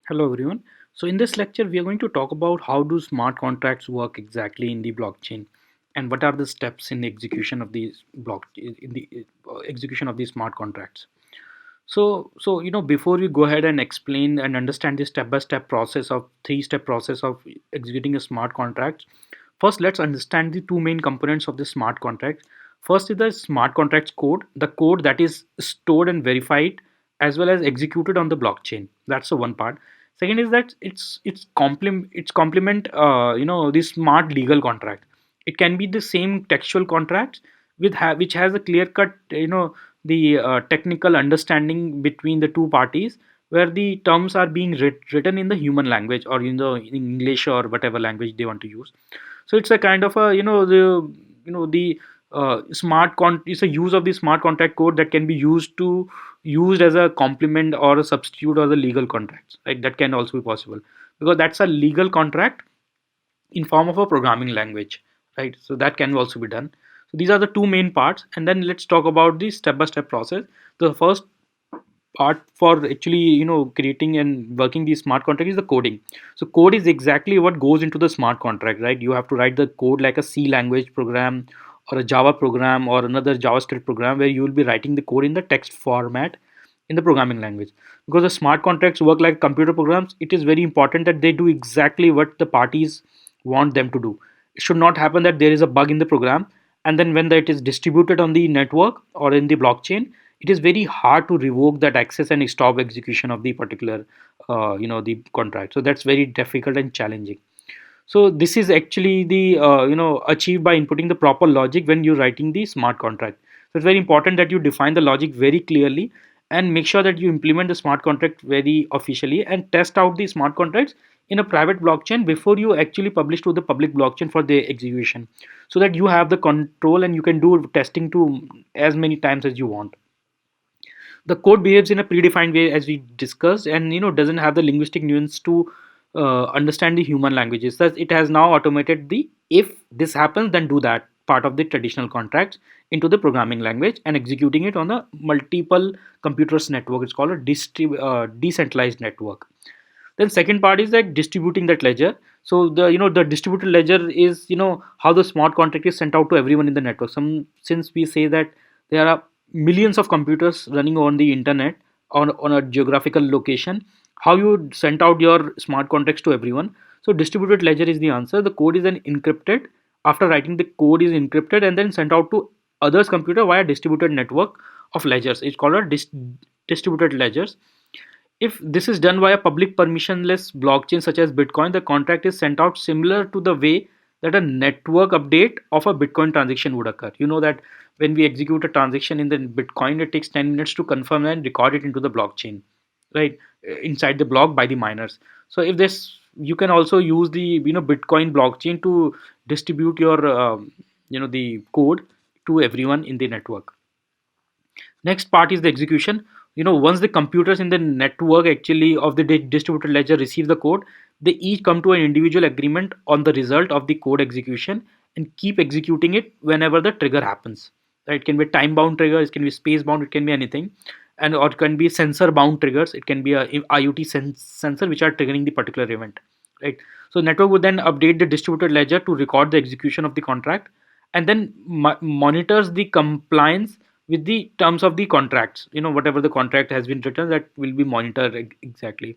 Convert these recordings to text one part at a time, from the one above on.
Hello everyone. So in this lecture we are going to talk about how do smart contracts work exactly in the blockchain and what are the steps in the execution of these execution of these smart contracts. So before we go ahead and explain and understand the step by step process of three-step process of executing a smart contract, first let's understand the two main components of the smart contract. First is the smart contracts code, the code that is stored and verified as well as executed on the blockchain. That's the one part. Second is that it's complement the smart legal contract. It can be the same textual contract which has a clear cut the technical understanding between the two parties, where the terms are being written in the human language or in English or whatever language they want to use. So it's a kind of a the it's a use of the smart contract code that can be used as a complement or a substitute of the legal contracts, right? That can also be possible because that's a legal contract in form of a programming language, right? So that can also be done. So these are the two main parts, and then let's talk about the step by step process. The first part for actually creating and working the smart contract is the coding. So code is exactly what goes into the smart contract, right? You have to write the code like a C language program or a Java program or another JavaScript program, where you will be writing the code in the text format in the programming language. Because the smart contracts work like computer programs, it is very important that they do exactly what the parties want them to do. It should not happen that there is a bug in the program, and then when it is distributed on the network or in the blockchain, it is very hard to revoke that access and stop execution of the particular the contract. So that's very difficult and challenging. So this is actually the achieved by inputting the proper logic when you're writing the smart contract. So it's very important that you define the logic very clearly and make sure that you implement the smart contract very officially and test out the smart contracts in a private blockchain before you actually publish to the public blockchain for the execution, so that you have the control and you can do testing to as many times as you want. The code behaves in a predefined way, as we discussed, and doesn't have the linguistic nuance to understand the human languages. Thus it has now automated the if this happens then do that part of the traditional contracts into the programming language and executing it on a multiple computers network. It's called a decentralized network. Then second part is like distributing that ledger. So the distributed ledger is how the smart contract is sent out to everyone in the network. Some Since we say that there are millions of computers running on the internet on a geographical location, how you sent out your smart contracts to everyone. So distributed ledger is the answer. The code is then encrypted. After writing, the code is encrypted and then sent out to others computer via distributed network of ledgers. It's called a distributed ledgers. If this is done via public permissionless blockchain such as Bitcoin, the contract is sent out similar to the way that a network update of a Bitcoin transaction would occur. You know that when we execute a transaction in the Bitcoin, it takes 10 minutes to confirm and record it into the blockchain, right? Inside the block by the miners. So if this, you can also use the Bitcoin blockchain to distribute your the code to everyone in the network. Next part is the execution. Once the computers in the network actually of the distributed ledger receive the code, they each come to an individual agreement on the result of the code execution and keep executing it whenever the trigger happens. Right? It can be time bound trigger, it can be space bound, it can be anything, and or it can be sensor bound triggers. It can be a IoT sensor which are triggering the particular event. Right? So network would then update the distributed ledger to record the execution of the contract, and then monitors the compliance with the terms of the contracts. Whatever the contract has been written, that will be monitored exactly.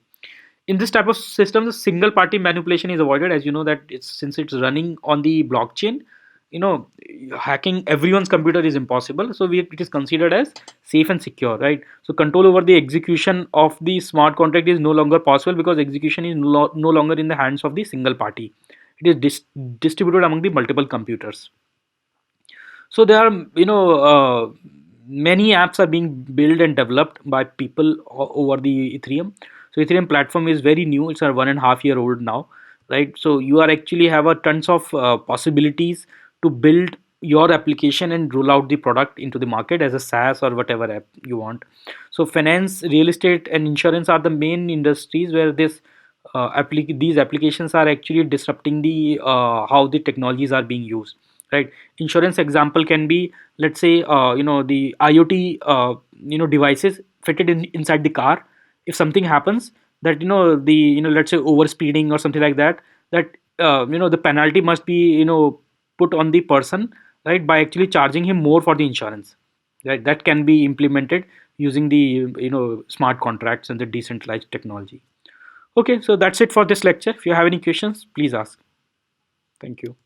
In this type of system, the single party manipulation is avoided, as you know that since it's running on the blockchain, you know hacking everyone's computer is impossible. So it is considered as safe and secure, right? So control over the execution of the smart contract is no longer possible because execution is no longer in the hands of the single party. It is distributed among the multiple computers. So there are many apps are being built and developed by people over the Ethereum. So Ethereum platform is very new. It's a 1.5 year old now, right? So you are actually have a tons of possibilities to build your application and roll out the product into the market as a SaaS or whatever app you want. So finance, real estate, and insurance are the main industries where these applications are actually disrupting the how the technologies are being used, right? Insurance example can be, let's say, the IoT devices fitted inside the car. If something happens, that the let's say overspeeding or something like that, that the penalty must be put on the person, right, by actually charging him more for the insurance, right? That can be implemented using the smart contracts and the decentralized technology. Okay, so that's it for this lecture. If you have any questions, please ask. Thank you.